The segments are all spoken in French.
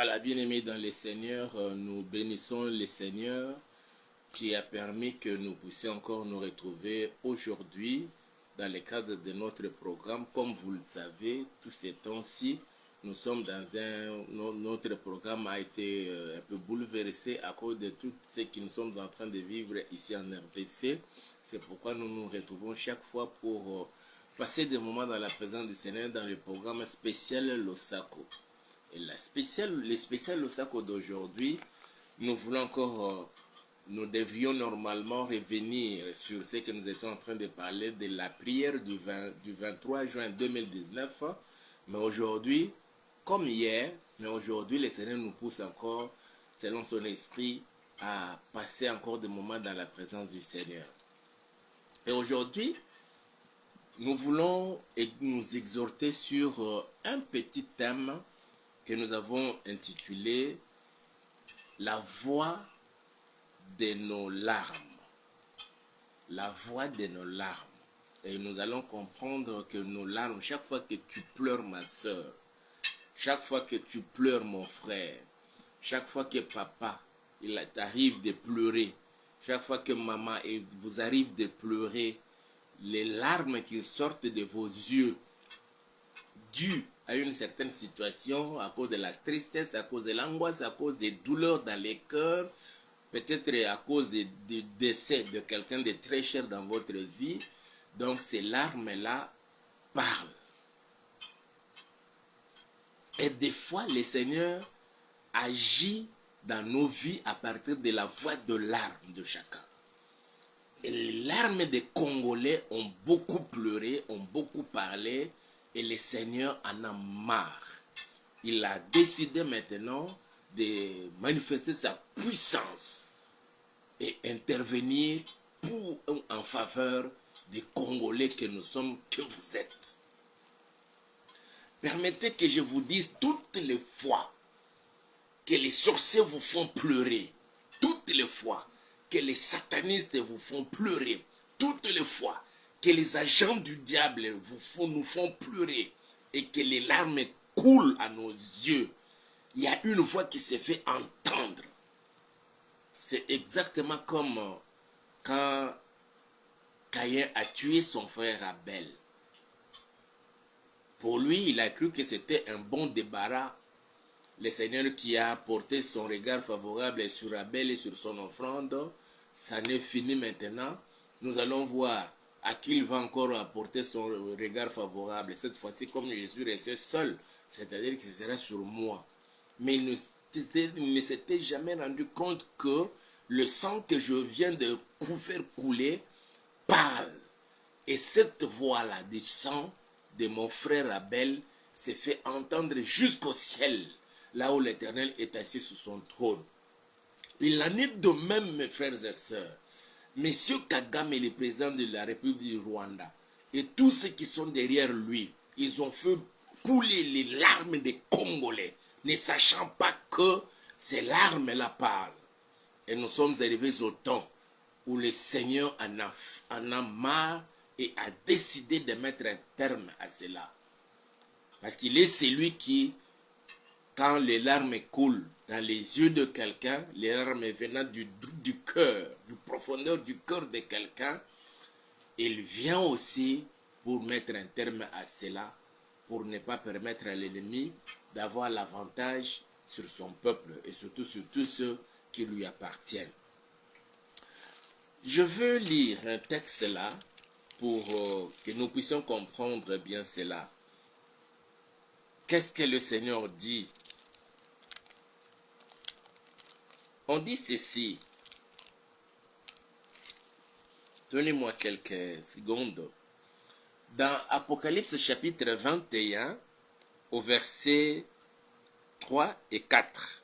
Voilà, bien-aimés dans les Seigneurs, nous bénissons le Seigneur qui a permis que nous puissions encore nous retrouver aujourd'hui dans le cadre de notre programme. Comme vous le savez, tous ces temps-ci, nous sommes notre programme a été un peu bouleversé à cause de tout ce que nous sommes en train de vivre ici en RDC. C'est pourquoi nous nous retrouvons chaque fois pour passer des moments dans la présence du Seigneur dans le programme spécial Losako. Et le spécial Losako d'aujourd'hui, nous voulons encore, nous devions normalement revenir sur ce que nous étions en train de parler de la prière du 23 juin 2019. Mais aujourd'hui, comme hier, le Seigneur nous pousse encore, selon son esprit, à passer encore des moments dans la présence du Seigneur. Et aujourd'hui, nous voulons nous exhorter sur un petit thème que nous avons intitulé « La voix de nos larmes ». La voix de nos larmes. Et nous allons comprendre que nos larmes, chaque fois que tu pleures ma soeur, chaque fois que tu pleures mon frère, chaque fois que papa, il t'arrive de pleurer, chaque fois que maman, il vous arrive de pleurer, les larmes qui sortent de vos yeux, dues à une certaine situation, à cause de la tristesse, à cause de l'angoisse, à cause des douleurs dans les cœurs, peut-être à cause du décès de quelqu'un de très cher dans votre vie. Donc ces larmes-là parlent. Et des fois, le Seigneur agit dans nos vies à partir de la voix de larmes de chacun. Et les larmes des Congolais ont beaucoup pleuré, ont beaucoup parlé, et le Seigneur en a marre. Il a décidé maintenant de manifester sa puissance et intervenir en faveur des Congolais que nous sommes, que vous êtes. Permettez que je vous dise toutes les fois que les sorciers vous font pleurer, toutes les fois que les satanistes vous font pleurer, toutes les fois que les agents du diable nous font pleurer et que les larmes coulent à nos yeux, il y a une voix qui se fait entendre. C'est exactement comme quand Caïn a tué son frère Abel. Pour lui, il a cru que c'était un bon débarras. Le Seigneur qui a porté son regard favorable sur Abel et sur son offrande, ça n'est fini maintenant. Nous allons voir à qui il va encore apporter son regard favorable. Cette fois-ci, comme je suis resté seul, c'est-à-dire que ce sera sur moi. Mais il ne s'était jamais rendu compte que le sang que je viens de faire couler parle. Et cette voix-là du sang de mon frère Abel s'est fait entendre jusqu'au ciel, là où l'Éternel est assis sur son trône. Il en est de même, mes frères et sœurs. Monsieur Kagame est le président de la République du Rwanda. Et tous ceux qui sont derrière lui, ils ont fait couler les larmes des Congolais, ne sachant pas que ces larmes-là parlent. Et nous sommes arrivés au temps où le Seigneur en a marre et a décidé de mettre un terme à cela. Parce qu'il est celui qui, quand les larmes coulent dans les yeux de quelqu'un, les larmes venant du cœur, du profondeur du cœur de quelqu'un, il vient aussi pour mettre un terme à cela, pour ne pas permettre à l'ennemi d'avoir l'avantage sur son peuple et surtout sur tous ceux qui lui appartiennent. Je veux lire un texte là pour que nous puissions comprendre bien cela. Qu'est-ce que le Seigneur dit? On dit ceci. Donnez-moi quelques secondes. Dans Apocalypse chapitre 21, au verset 3 et 4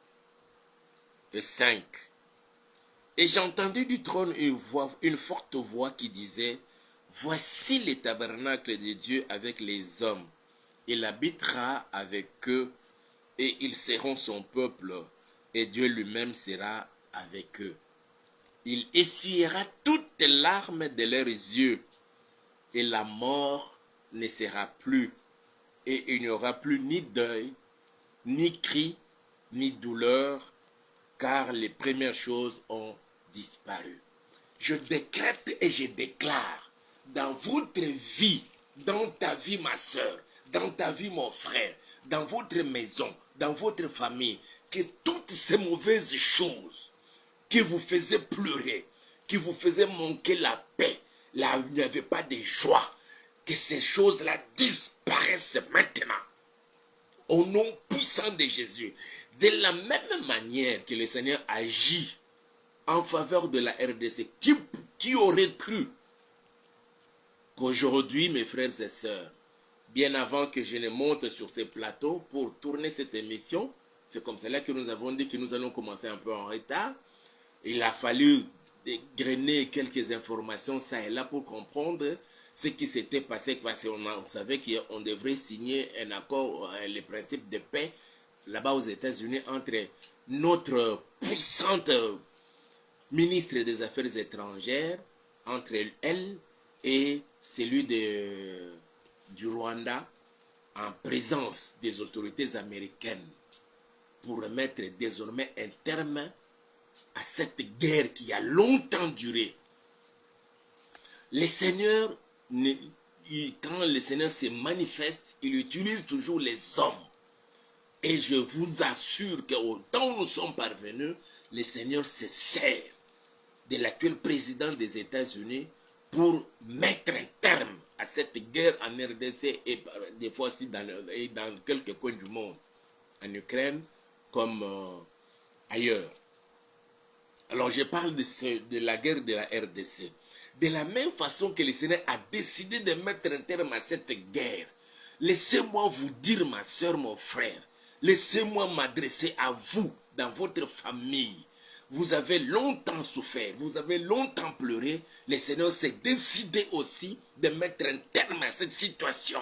et 5. Et j'ai entendu du trône une forte voix qui disait, « Voici le tabernacle de Dieu avec les hommes. Il habitera avec eux, et ils seront son peuple, et Dieu lui-même sera avec eux. Il essuiera toutes les larmes de leurs yeux, et la mort ne sera plus, et il n'y aura plus ni deuil, ni cri, ni douleur, car les premières choses ont disparu. Je décrète et je déclare dans votre vie, dans ta vie ma soeur, dans ta vie mon frère, dans votre maison, dans votre famille, que toutes ces mauvaises choses qui vous faisaient pleurer, qui vous faisaient manquer la paix, là où il n'y avait pas de joie, que ces choses-là disparaissent maintenant. Au nom puissant de Jésus. De la même manière que le Seigneur agit en faveur de la RDC, qui aurait cru qu'aujourd'hui, mes frères et sœurs, bien avant que je ne monte sur ces plateaux pour tourner cette émission, c'est comme cela que nous avons dit que nous allons commencer un peu en retard. Il a fallu dégrainer quelques informations ça et là pour comprendre ce qui s'était passé, parce qu'on savait qu'on devrait signer un accord, les principes de paix, là-bas aux États-Unis, entre notre puissante ministre des Affaires étrangères, entre elle et celui du Rwanda, en présence des autorités américaines, pour remettre désormais un terme à cette guerre qui a longtemps duré. Le Seigneur, quand le Seigneur se manifeste, il utilise toujours les hommes. Et je vous assure qu'au temps où nous sommes parvenus, le Seigneur se sert de l'actuel président des États-Unis pour mettre un terme à cette guerre en RDC et des fois aussi dans quelques coins du monde, en Ukraine comme ailleurs. Alors je parle de la guerre de la RDC. De la même façon que le Seigneur a décidé de mettre un terme à cette guerre, laissez-moi vous dire, ma soeur, mon frère, laissez-moi m'adresser à vous dans votre famille. Vous avez longtemps souffert, vous avez longtemps pleuré. Le Seigneur s'est décidé aussi de mettre un terme à cette situation.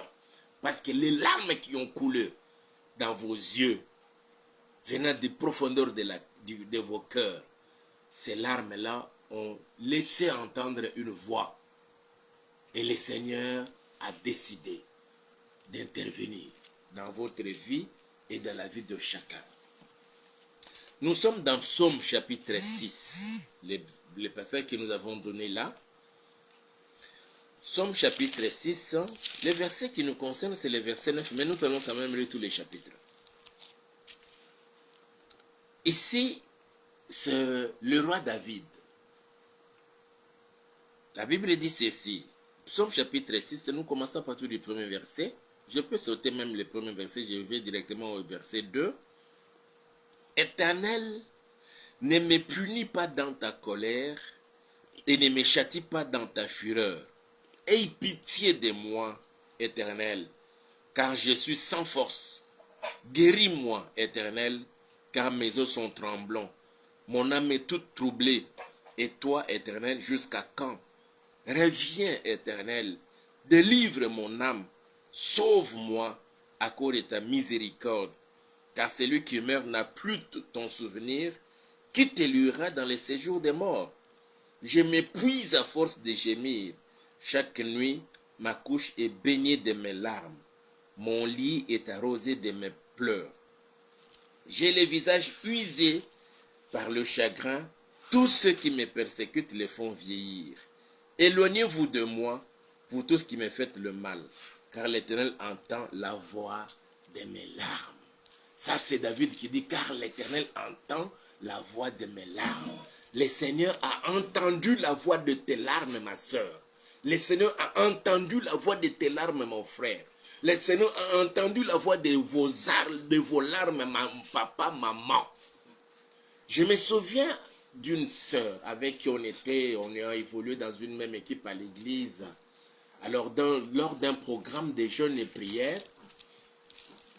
Parce que les larmes qui ont coulé dans vos yeux, venant des profondeurs de vos cœurs, ces larmes-là ont laissé entendre une voix. Et le Seigneur a décidé d'intervenir dans votre vie et dans la vie de chacun. Nous sommes dans Psaume chapitre 6, le passage que nous avons donné là. Psaume chapitre 6, le verset qui nous concerne, c'est le verset 9, mais nous allons quand même lire tous les chapitres. Ici, c'est le roi David. La Bible dit ceci. Psaume chapitre 6, nous commençons à partir du premier verset. Je peux sauter même le premier verset, je vais directement au verset 2. Éternel, ne me punis pas dans ta colère et ne me châtie pas dans ta fureur. Aie pitié de moi, Éternel, car je suis sans force. Guéris-moi, Éternel, car mes os sont tremblants. Mon âme est toute troublée. Et toi, Éternel, jusqu'à quand? Reviens, Éternel, délivre mon âme. Sauve-moi à cause de ta miséricorde. Car celui qui meurt n'a plus ton souvenir. Qui te luira dans les séjours des morts? Je m'épuise à force de gémir. Chaque nuit, ma couche est baignée de mes larmes. Mon lit est arrosé de mes pleurs. J'ai le visage usé par le chagrin. Tous ceux qui me persécutent les font vieillir. Éloignez-vous de moi, vous tous qui me faites le mal, car l'Éternel entend la voix de mes larmes. Ça, c'est David qui dit, car l'Éternel entend la voix de mes larmes. Le Seigneur a entendu la voix de tes larmes, ma soeur. Le Seigneur a entendu la voix de tes larmes, mon frère. Le Seigneur a entendu la voix de vos larmes, papa, maman. Je me souviens d'une sœur avec qui on a évolué dans une même équipe à l'église. Alors, lors d'un programme de jeûne et prière,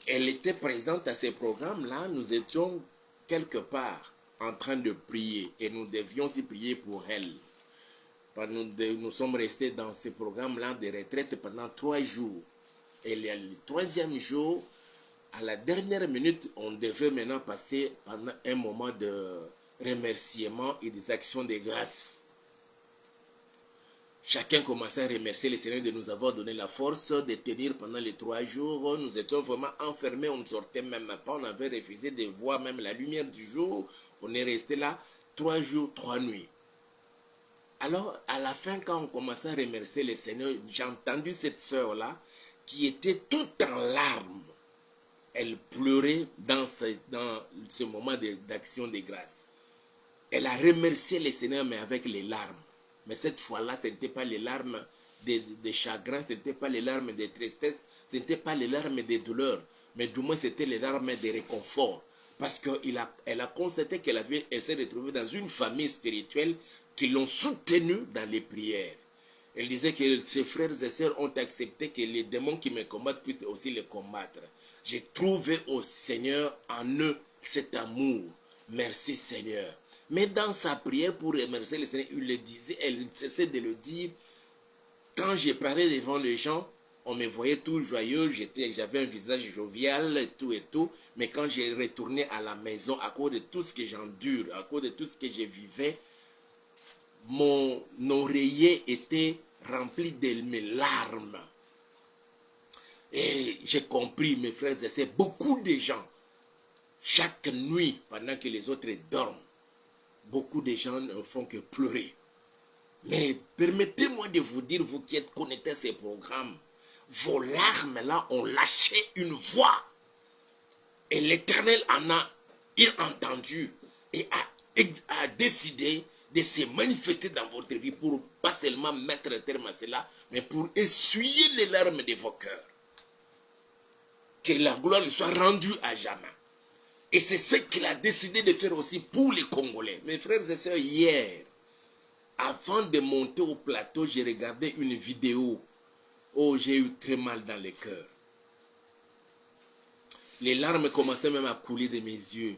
elle était présente à ces programmes-là. Nous étions quelque part en train de prier et nous devions y prier pour elle. Nous sommes restés dans ces programmes-là de retraite pendant 3 jours. Et le 3e jour, à la dernière minute, on devait maintenant passer pendant un moment de remerciement et des actions de grâce. Chacun commençait à remercier le Seigneur de nous avoir donné la force de tenir pendant les 3 jours. Nous étions vraiment enfermés, on ne sortait même pas, on avait refusé de voir même la lumière du jour. On est resté là 3 jours, 3 nuits. Alors, à la fin, quand on commençait à remercier le Seigneur, j'ai entendu cette sœur-là qui était toute en larmes. Elle pleurait dans ce moment d'action de grâce. Elle a remercié le Seigneur, mais avec les larmes. Mais cette fois-là, ce n'était pas les larmes de chagrin, ce n'était pas les larmes de tristesse, ce n'était pas les larmes de douleur, mais du moins c'était les larmes de réconfort. Parce qu'elle a constaté qu'elle s'est retrouvée dans une famille spirituelle qui l'ont soutenue dans les prières. Elle disait que ses frères et sœurs ont accepté que les démons qui me combattent puissent aussi les combattre. J'ai trouvé au Seigneur en eux cet amour. Merci Seigneur. Mais dans sa prière pour remercier le Seigneur, elle ne cessait de le dire. Quand j'ai parlé devant les gens, on me voyait tout joyeux, j'avais un visage jovial et tout. Mais quand j'ai retourné à la maison, à cause de tout ce que j'endure, à cause de tout ce que je vivais, mon oreiller était rempli de mes larmes. Et j'ai compris, mes frères et sœurs, beaucoup de gens, chaque nuit, pendant que les autres dorment, beaucoup de gens ne font que pleurer. Mais permettez-moi de vous dire, vous qui êtes connectés à ces programmes, vos larmes là ont lâché une voix. Et l'Éternel en a entendu et a décidé de se manifester dans votre vie pour pas seulement mettre un terme à cela, mais pour essuyer les larmes de vos cœurs. Que la gloire soit rendue à jamais. Et c'est ce qu'il a décidé de faire aussi pour les Congolais. Mes frères et sœurs, hier, avant de monter au plateau, j'ai regardé une vidéo. Oh, j'ai eu très mal dans le cœur. Les larmes commençaient même à couler de mes yeux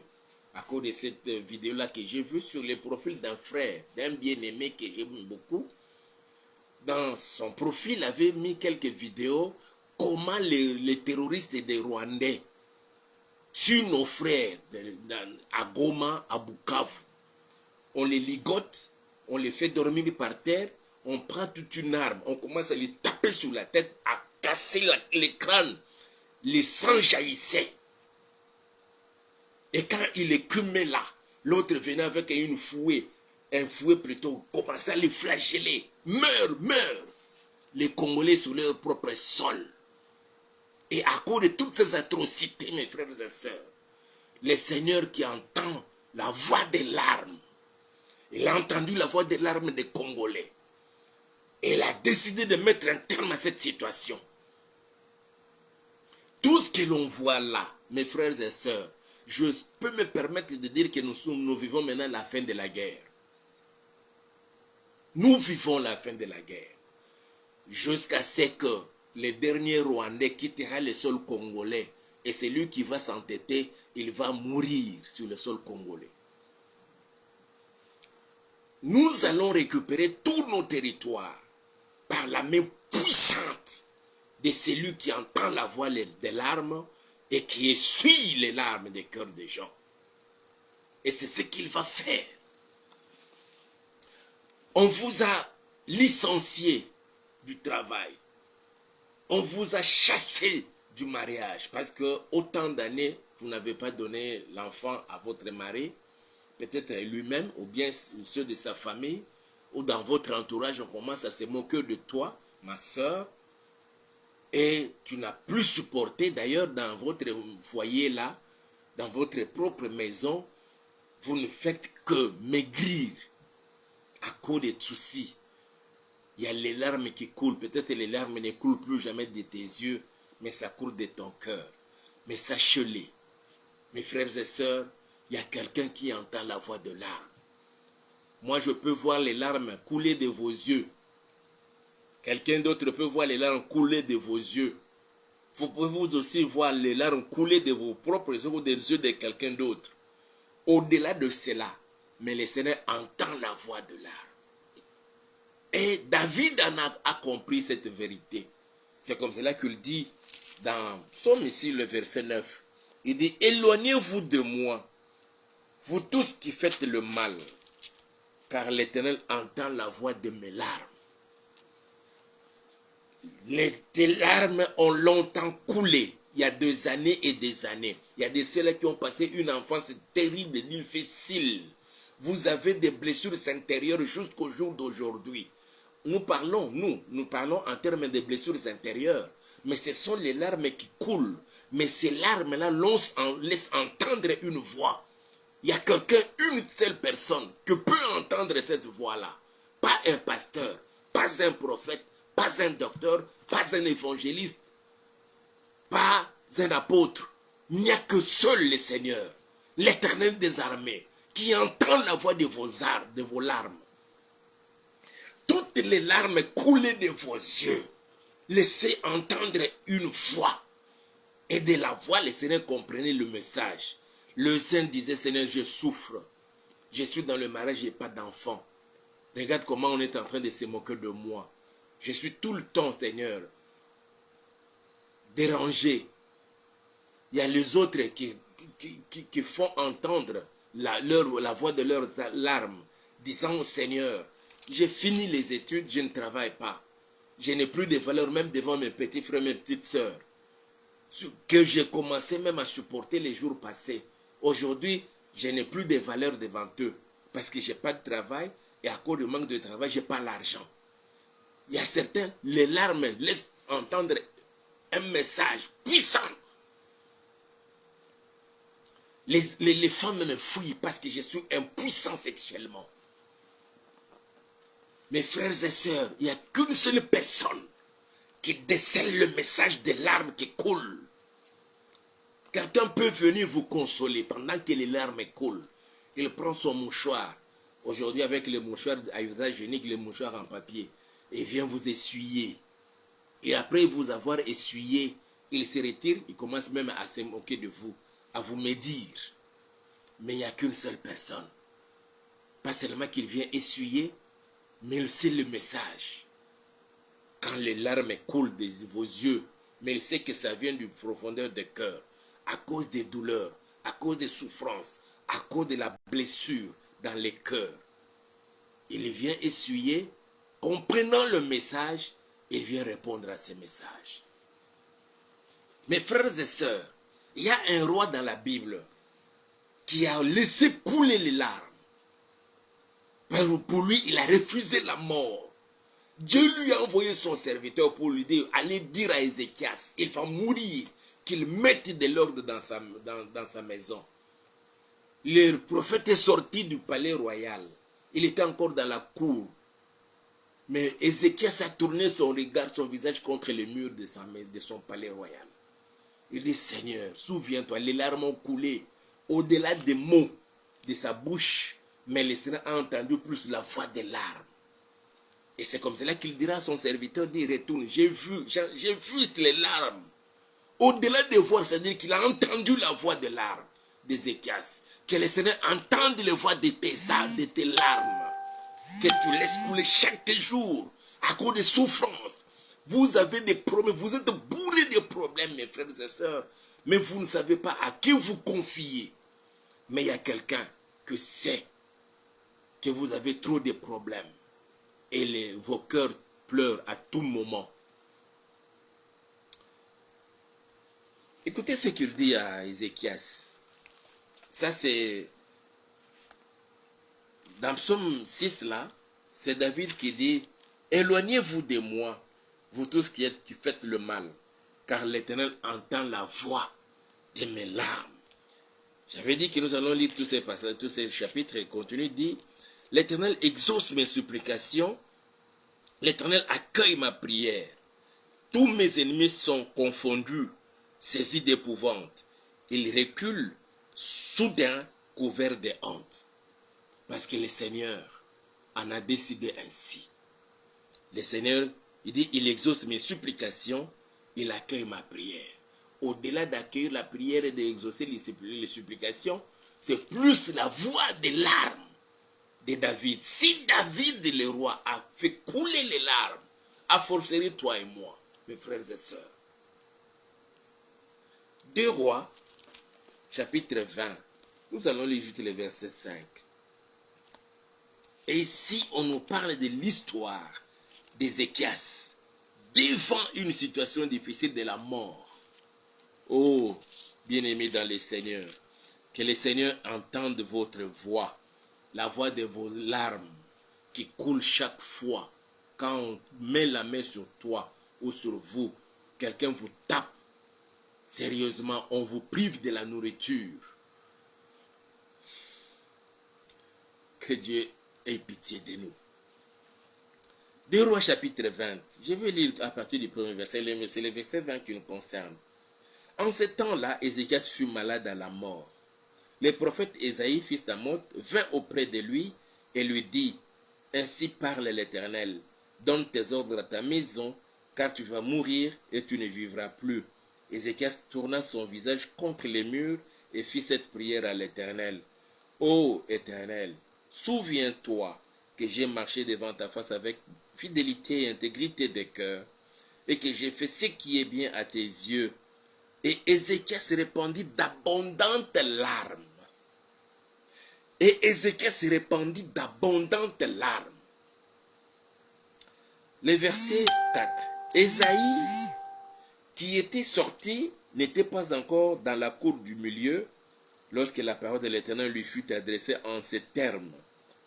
à cause de cette vidéo-là que j'ai vue sur le profil d'un frère, d'un bien-aimé que j'aime beaucoup. Dans son profil, il avait mis quelques vidéos comment les terroristes des Rwandais tuent nos frères à Goma, à Bukavu. On les ligote, on les fait dormir par terre, on prend toute une arme, on commence à les taper sur la tête, à casser les crânes. Les sang jaillissait. Et quand il écumait là, l'autre venait avec une fouet, un fouet plutôt, commençait à les flageller. Meurs, meurs. Les Congolais sur leur propre sol. Et à cause de toutes ces atrocités, mes frères et sœurs, le Seigneur qui entend la voix des larmes, il a entendu la voix des larmes des Congolais. Et il a décidé de mettre un terme à cette situation. Tout ce que l'on voit là, mes frères et sœurs, je peux me permettre de dire que nous vivons maintenant la fin de la guerre. Nous vivons la fin de la guerre. Jusqu'à ce que le dernier Rwandais quittera le sol congolais. Et celui qui va s'entêter, il va mourir sur le sol congolais. Nous allons récupérer tous nos territoires par la main puissante de celui qui entend la voix des larmes et qui essuie les larmes des cœurs des gens. Et c'est ce qu'il va faire. On vous a licencié du travail. On vous a chassé du mariage parce que autant d'années, vous n'avez pas donné l'enfant à votre mari, peut-être lui-même ou bien ceux de sa famille, ou dans votre entourage, on commence à se moquer de toi, ma soeur, et tu n'as plus supporté, d'ailleurs, dans votre foyer là, dans votre propre maison, vous ne faites que maigrir à cause des soucis. Il y a les larmes qui coulent. Peut-être les larmes ne coulent plus jamais de tes yeux, mais ça coule de ton cœur. Mais sachez-le, mes frères et sœurs, il y a quelqu'un qui entend la voix de larmes. Moi, je peux voir les larmes couler de vos yeux. Quelqu'un d'autre peut voir les larmes couler de vos yeux. Vous pouvez aussi voir les larmes couler de vos propres yeux ou des yeux de quelqu'un d'autre. Au-delà de cela, mais le Seigneur entend la voix de larmes. Et David en a compris cette vérité. C'est comme cela qu'il dit dans Psaume ici, le verset 9. Il dit, éloignez-vous de moi, vous tous qui faites le mal, car l'Éternel entend la voix de mes larmes. Tes larmes ont longtemps coulé. Il y a des années et des années. Il y a des ceux-là qui ont passé une enfance terrible, difficile. Vous avez des blessures intérieures jusqu'au jour d'aujourd'hui. Nous parlons en termes de blessures intérieures. Mais ce sont les larmes qui coulent. Mais ces larmes-là laissent entendre une voix. Il y a quelqu'un, une seule personne, qui peut entendre cette voix-là. Pas un pasteur, pas un prophète, pas un docteur, pas un évangéliste, pas un apôtre. Il n'y a que seul le Seigneur, l'Éternel des armées, qui entend la voix de vos larmes. Toutes les larmes coulées de vos yeux, laissez entendre une voix. Et de la voix, le Seigneur comprenait le message. Le Saint disait, Seigneur, je souffre. Je suis dans le mariage, je n'ai pas d'enfant. Regarde comment on est en train de se moquer de moi. Je suis tout le temps, Seigneur, dérangé. Il y a les autres qui font entendre la voix de leurs larmes, disant au Seigneur, j'ai fini les études, je ne travaille pas. Je n'ai plus de valeur même devant mes petits frères, mes petites sœurs, que j'ai commencé même à supporter les jours passés. Aujourd'hui, je n'ai plus de valeur devant eux, parce que je n'ai pas de travail, et à cause du manque de travail, je n'ai pas l'argent. Il y a certains, les larmes laissent entendre un message puissant. Les femmes me fuient parce que je suis impuissant sexuellement. Mes frères et sœurs, il n'y a qu'une seule personne qui décèle le message des larmes qui coulent. Quelqu'un peut venir vous consoler pendant que les larmes coulent. Il prend son mouchoir. Aujourd'hui, avec les mouchoirs à usage unique, les mouchoirs en papier, et vient vous essuyer. Et après vous avoir essuyé, il se retire, il commence même à se moquer de vous, à vous médire. Mais il n'y a qu'une seule personne. Pas seulement qu'il vient essuyer, mais il sait le message. Quand les larmes coulent de vos yeux, mais il sait que ça vient du profondeur du cœur, à cause des douleurs, à cause des souffrances, à cause de la blessure dans les cœurs. Il vient essuyer, comprenant le message, il vient répondre à ce message. Mes frères et sœurs, il y a un roi dans la Bible qui a laissé couler les larmes. Pour lui, il a refusé la mort. Dieu lui a envoyé son serviteur pour lui dire, allez dire à Ézéchias, il va mourir, qu'il mette de l'ordre dans sa maison. Le prophète est sorti du palais royal. Il était encore dans la cour. Mais Ézéchias a tourné son regard, son visage contre le mur de son palais royal. Il dit, Seigneur, souviens-toi, les larmes ont coulé au-delà des mots de sa bouche, mais le Seigneur a entendu plus la voix des larmes. Et c'est comme cela qu'il dira à son serviteur, dit, retourne, j'ai vu les larmes. Au-delà des voix, c'est-à-dire qu'il a entendu la voix des larmes d'Ézéchias. Que le Seigneur entende les voix de tes larmes, que tu laisses couler chaque jour à cause des souffrances. Vous avez des problèmes, vous êtes bourrés de problèmes, mes frères et sœurs, mais vous ne savez pas à qui vous confier. Mais il y a quelqu'un qui sait que vous avez trop de problèmes et vos cœurs pleurent à tout moment. Écoutez ce qu'il dit à Ézéchias. Ça c'est dans Psaume 6 là, c'est David qui dit, éloignez-vous de moi, vous tous qui faites le mal, car l'Éternel entend la voix de mes larmes. J'avais dit que nous allons lire tous ces passages, tous ces chapitres, et continue dit, l'Éternel exauce mes supplications, l'Éternel accueille ma prière. Tous mes ennemis sont confondus, saisis d'épouvante. Ils reculent, soudain couverts de honte. Parce que le Seigneur en a décidé ainsi. Le Seigneur, il dit, il exauce mes supplications, il accueille ma prière. Au-delà d'accueillir la prière et d'exaucer les supplications, c'est plus la voix des larmes de David. Si David, le roi, a fait couler les larmes, a forcé toi et moi, mes frères et sœurs. 2 Rois, chapitre 20. Nous allons lire juste le verset 5. Et ici, on nous parle de l'histoire d'Ézéchias. devant une situation difficile de la mort. Oh, bien-aimés dans le Seigneur, que le Seigneur entende votre voix, la voix de vos larmes qui coulent chaque fois quand on met la main sur toi ou sur vous. Quelqu'un vous tape. Sérieusement, on vous prive de la nourriture. Que Dieu ait pitié de nous. 2 Rois chapitre 20. Je vais lire à partir du premier verset. C'est le verset 20 qui nous concerne. En ce temps-là, Ézéchias fut malade à la mort. Le prophète Ésaïe, fils d'Amoz, vint auprès de lui et lui dit, « Ainsi parle l'Éternel, donne tes ordres à ta maison, car tu vas mourir et tu ne vivras plus. » Ézéchias tourna son visage contre les murs et fit cette prière à l'Éternel. « Ô Éternel, souviens-toi que j'ai marché devant ta face avec fidélité et intégrité de cœur, et que j'ai fait ce qui est bien à tes yeux. » Et Ézéchias répandit d'abondantes larmes. Et Ézéchias répandit d'abondantes larmes. Le verset 4. Ésaïe, qui était sorti, n'était pas encore dans la cour du milieu, lorsque la parole de l'Éternel lui fut adressée en ces termes.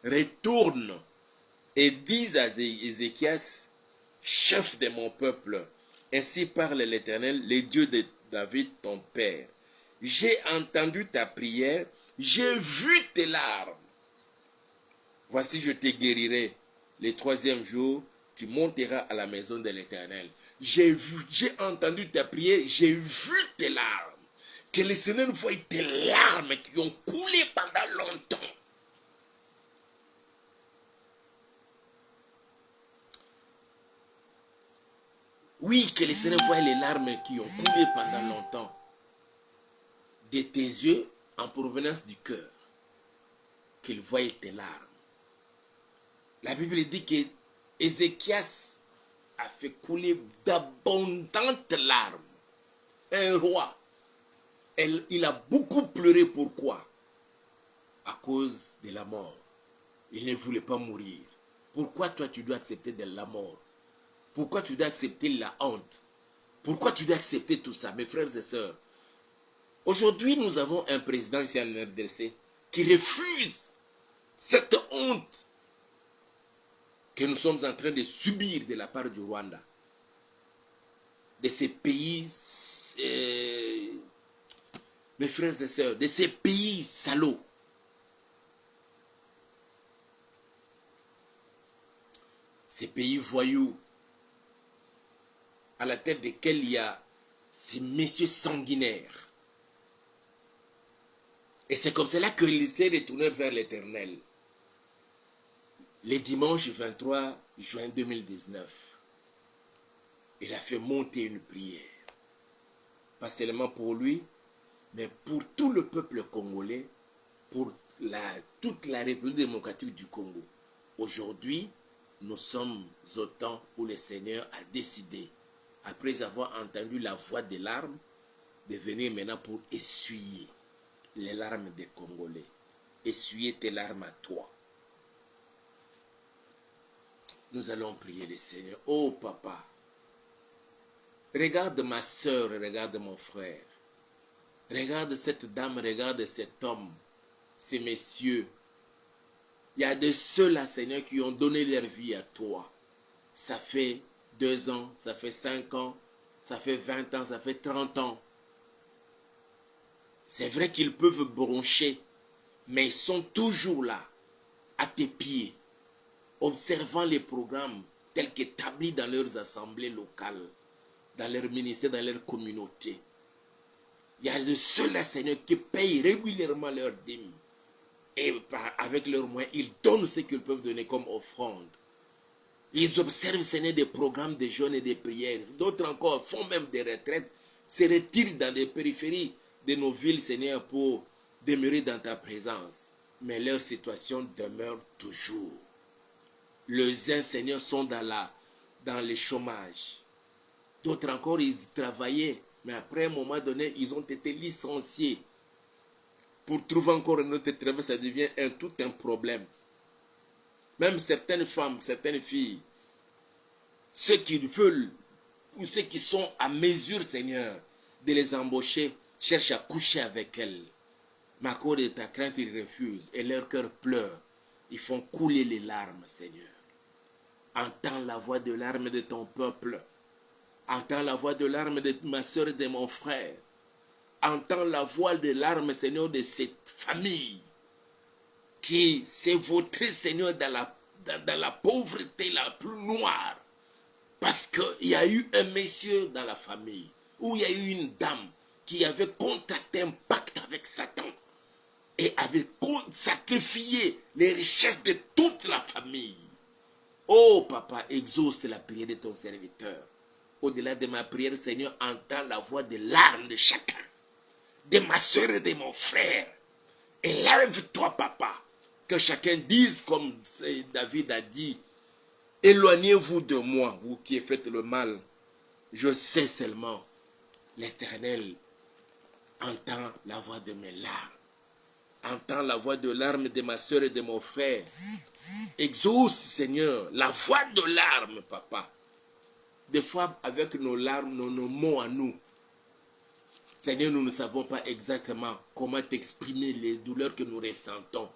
Retourne et dis à Ézéchias, chef de mon peuple, ainsi parle l'Éternel, le Dieu de David, ton père. J'ai entendu ta prière, j'ai vu tes larmes. Voici, je te guérirai. Le troisième jour, tu monteras à la maison de l'Éternel. J'ai entendu ta prière, j'ai vu tes larmes. Que le Seigneur voie tes larmes qui ont coulé pendant longtemps. Oui, que le Seigneur voie les larmes qui ont coulé pendant longtemps de tes yeux en provenance du cœur. Qu'il voie tes larmes. La Bible dit que Ézéchias a fait couler d'abondantes larmes. Un roi, il a beaucoup pleuré. Pourquoi? À cause de la mort. Il ne voulait pas mourir. Pourquoi toi tu dois accepter de la mort? Pourquoi tu dois accepter la honte? Pourquoi tu dois accepter tout ça, mes frères et sœurs? Aujourd'hui, nous avons un président ici en RDC qui refuse cette honte que nous sommes en train de subir de la part du Rwanda, de ces pays, mes frères et sœurs, de ces pays salauds. Ces pays voyous, à la tête desquels il y a ces messieurs sanguinaires. Et c'est comme cela que il s'est retourné vers l'Éternel. Le dimanche 23 juin 2019, il a fait monter une prière. Pas seulement pour lui, mais pour tout le peuple congolais, pour toute la République démocratique du Congo. Aujourd'hui, nous sommes au temps où le Seigneur a décidé, après avoir entendu la voix des larmes, de venir maintenant pour essuyer les larmes des Congolais. Essuyer tes larmes à toi. Nous allons prier le Seigneur. Oh papa, regarde ma soeur, regarde mon frère. Regarde cette dame, regarde cet homme, ces messieurs. Il y a de ceux-là, Seigneur, qui ont donné leur vie à toi. Ça fait 2 ans, ça fait 5 ans, ça fait 20 ans, ça fait 30 ans. C'est vrai qu'ils peuvent broncher, mais ils sont toujours là, à tes pieds, observant les programmes tels qu'établis dans leurs assemblées locales, dans leurs ministères, dans leurs communautés. Il y a de ceux-là, Seigneur, qui payent régulièrement leurs dîmes. Et avec leurs moyens, ils donnent ce qu'ils peuvent donner comme offrande. Ils observent, Seigneur, des programmes de jeûne et de prières. D'autres encore font même des retraites, se retirent dans les périphéries de nos villes, Seigneur, pour demeurer dans ta présence. Mais leur situation demeure toujours. Les uns, Seigneur, sont dans le chômage. D'autres encore, ils travaillaient. Mais après un moment donné, ils ont été licenciés. Pour trouver encore un autre travail, ça devient tout un problème. Même certaines femmes, certaines filles, ceux qui veulent ou ceux qui sont à mesure, Seigneur, de les embaucher, cherchent à coucher avec elles. Mais à cause de ta crainte, ils refusent et leur cœur pleure. Ils font couler les larmes, Seigneur. Entends la voix de larmes de ton peuple. Entends la voix de larmes de ma soeur et de mon frère. Entends la voix de larmes, Seigneur, de cette famille qui s'est vautrée, Seigneur, dans la pauvreté la plus noire. Parce qu'il y a eu un monsieur dans la famille, ou il y a eu une dame qui avait contracté un pacte avec Satan et avait sacrifié les richesses de toute la famille. Oh papa, exauce la prière de ton serviteur. Au-delà de ma prière, Seigneur, entends la voix de larmes de chacun, de ma soeur et de mon frère. Élève-toi, papa, que chacun dise comme David a dit, éloignez-vous de moi, vous qui faites le mal. Je sais seulement, l'Éternel entend la voix de mes larmes. Entends la voix de larmes de ma soeur et de mon frère. Exauce, Seigneur, la voix de larmes, papa. Des fois, avec nos larmes, nos mots à nous, Seigneur, nous ne savons pas exactement comment t'exprimer les douleurs que nous ressentons.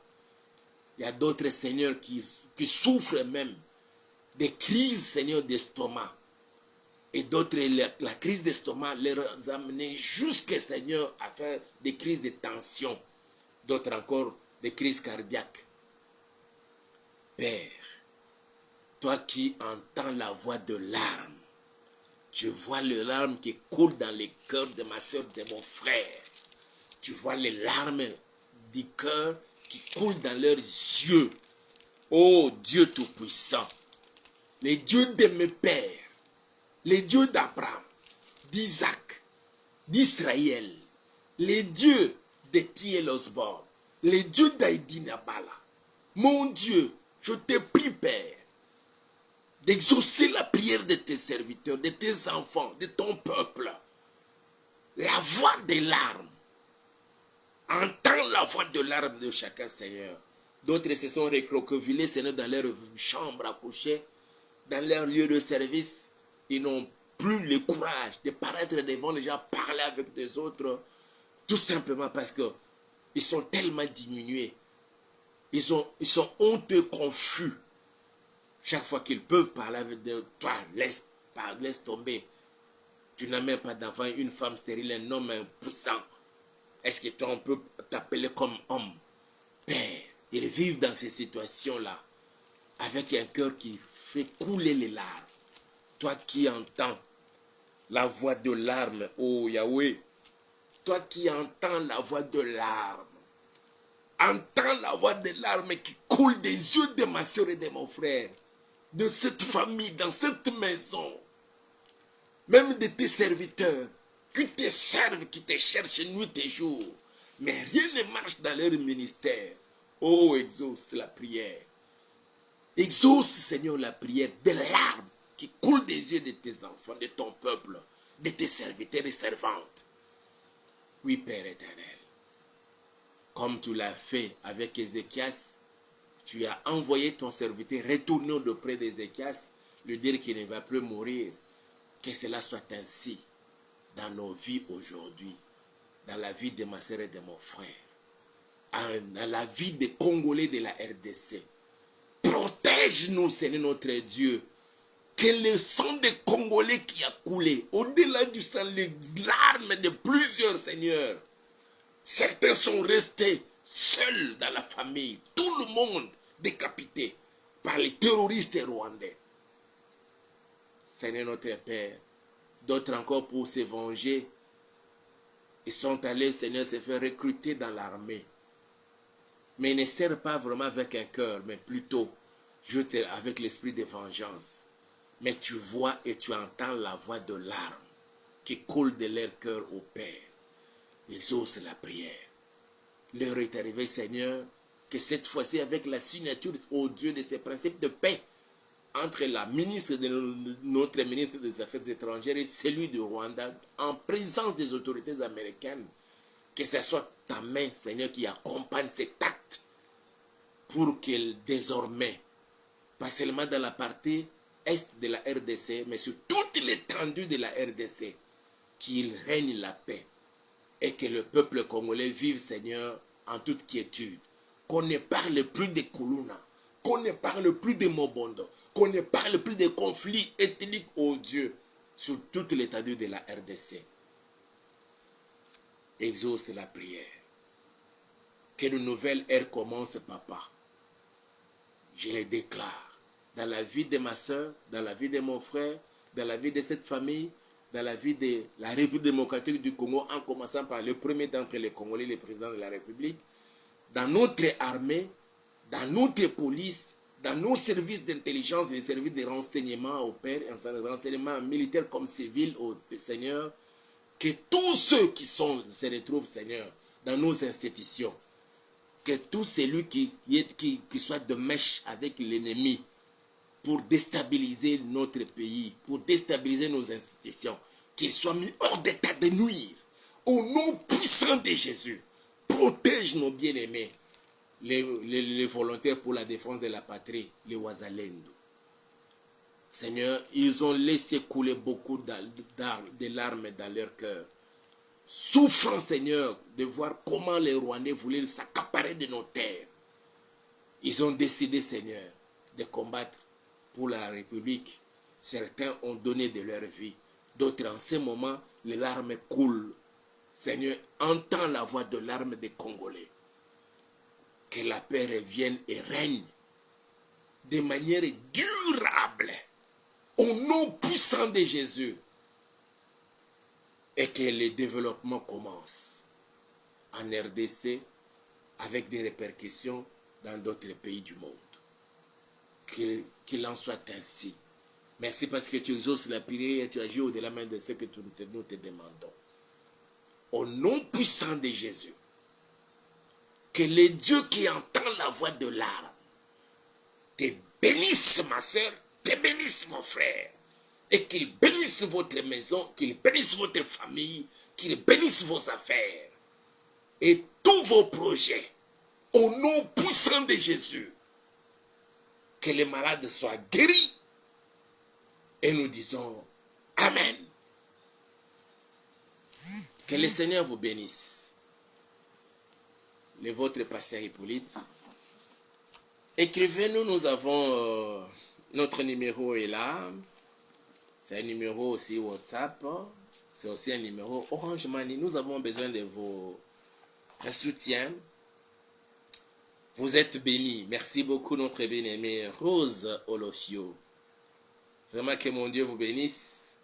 Il y a d'autres, Seigneur, qui souffrent même des crises, Seigneur, d'estomac. Et d'autres, la crise d'estomac les a amenés jusqu'à, Seigneur, à faire des crises de tension. D'autres encore, des crises cardiaques. Père, toi qui entends la voix de larmes, tu vois les larmes qui coulent dans les cœurs de ma soeur, de mon frère. Tu vois les larmes du cœur qui coulent dans leurs yeux. Oh Dieu Tout-Puissant, les dieux de mes pères, les dieux d'Abraham, d'Isaac, d'Israël, les dieux de Thiel Osborne, les dieux d'Aïdi Nabala. Mon Dieu, je te prie, Père, d'exaucer la prière de tes serviteurs, de tes enfants, de ton peuple. La voix des larmes. Entends la voix de larmes de chacun, Seigneur. D'autres se sont recroquevillés, Seigneur, dans leur chambre à coucher, dans leur lieu de service. Ils n'ont plus le courage de paraître devant les gens, parler avec des autres, tout simplement parce qu'ils sont tellement diminués. Ils sont honteux, confus. Chaque fois qu'ils peuvent parler avec toi, laisse tomber. Tu n'as même pas d'enfant, une femme stérile, un homme impuissant. Est-ce que toi, on peut t'appeler comme homme? Père, ils vivent dans ces situations-là, avec un cœur qui fait couler les larmes. Toi qui entends la voix de larmes, oh Yahweh, toi qui entends la voix de larmes, entends la voix de larmes qui coule des yeux de ma soeur et de mon frère, de cette famille, dans cette maison, même de tes serviteurs, qui te servent, qui te cherchent nuit et jour, mais rien ne marche dans leur ministère. Oh, exauce la prière. Exauce, Seigneur, la prière des larmes qui coulent des yeux de tes enfants, de ton peuple, de tes serviteurs et servantes. Oui, Père éternel, comme tu l'as fait avec Ézéchias, tu as envoyé ton serviteur retourner auprès d'Ézéchias, lui dire qu'il ne va plus mourir. Que cela soit ainsi dans nos vies aujourd'hui, dans la vie de ma soeur et de mon frère, dans la vie des Congolais de la RDC. Protège-nous, Seigneur notre Dieu. Que le sang des Congolais qui a coulé, au-delà du sang, les larmes de plusieurs, Seigneur. Certains sont restés seuls dans la famille. Tout le monde décapité par les terroristes rwandais. Seigneur notre Père, d'autres encore pour se venger, ils sont allés, Seigneur, se faire recruter dans l'armée. Mais ils ne servent pas vraiment avec un cœur, mais plutôt avec l'esprit de vengeance. Mais tu vois et tu entends la voix de larmes qui coule de leur cœur au Père. Ils osent la prière. L'heure est arrivée, Seigneur, que cette fois-ci, avec la signature au Dieu de ces principes de paix, entre la ministre notre ministre des Affaires étrangères et celui du Rwanda, en présence des autorités américaines, que ce soit ta main, Seigneur, qui accompagne cet acte pour qu'elle désormais, pas seulement dans la partie est de la RDC, mais sur toute l'étendue de la RDC, qu'il règne la paix et que le peuple congolais vive, Seigneur, en toute quiétude. Qu'on ne parle plus de Kuluna, qu'on ne parle plus de Mobondo, qu'on ne parle plus de conflits ethniques, oh Dieu, sur toute l'étendue de la RDC. Exauce la prière. Que une nouvelle ère commence, papa. Je le déclare. Dans la vie de ma soeur, dans la vie de mon frère, dans la vie de cette famille, dans la vie de la République démocratique du Congo, en commençant par le premier d'entre les Congolais, le président de la République, dans notre armée, dans notre police, dans nos services d'intelligence, les services de renseignement au Père, renseignement militaire comme civil au Seigneur, que tous ceux qui se retrouvent, Seigneur, dans nos institutions, que tout celui qui soit de mèche avec l'ennemi pour déstabiliser notre pays, pour déstabiliser nos institutions, qu'il soit mis hors d'état de nuire. Au nom puissant de Jésus, protège nos bien-aimés, les volontaires pour la défense de la patrie, les Wazalendo. Seigneur, ils ont laissé couler beaucoup de larmes dans leur cœur. Souffrant, Seigneur, de voir comment les Rwandais voulaient s'accaparer de nos terres. Ils ont décidé, Seigneur, de combattre pour la République. Certains ont donné de leur vie. D'autres, en ce moment, les larmes coulent. Seigneur, entends la voix de larmes des Congolais. Que la paix revienne et règne de manière durable. Au nom puissant de Jésus. Et que le développement commence en RDC avec des répercussions dans d'autres pays du monde. Qu'il en soit ainsi. Merci parce que tu exauces la prière et tu agis au-delà même de ce que nous te demandons. Au nom puissant de Jésus, que le Dieu qui entend la voix de l'âme te bénisse, ma soeur, te bénisse, mon frère. Et qu'il bénisse votre maison, qu'il bénisse votre famille, qu'il bénisse vos affaires et tous vos projets. Au nom puissant de Jésus, que les malades soient guéris. Et nous disons Amen. Que le Seigneur vous bénisse. Le vôtre pasteur Hippolyte. Écrivez-nous, nous avons notre numéro est là. C'est un numéro aussi WhatsApp. C'est aussi un numéro Orange Money. Nous avons besoin de vos soutiens. Vous êtes bénis. Merci beaucoup, notre bien-aimée Rose Olofio. Vraiment que mon Dieu vous bénisse.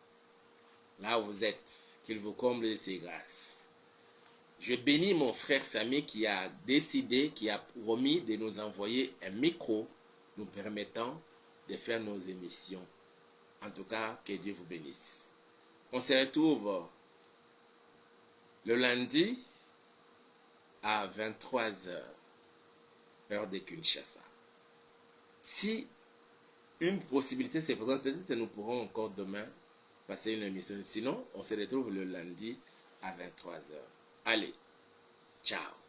Là où vous êtes. Qu'il vous comble de ses grâces. Je bénis mon frère Samy qui a décidé, qui a promis de nous envoyer un micro nous permettant de faire nos émissions. En tout cas, que Dieu vous bénisse. On se retrouve le lundi à 23h, heure de Kinshasa. Si une possibilité se présente, peut-être nous pourrons encore demain passer une émission. Sinon, on se retrouve le lundi à 23h. Allez, ciao.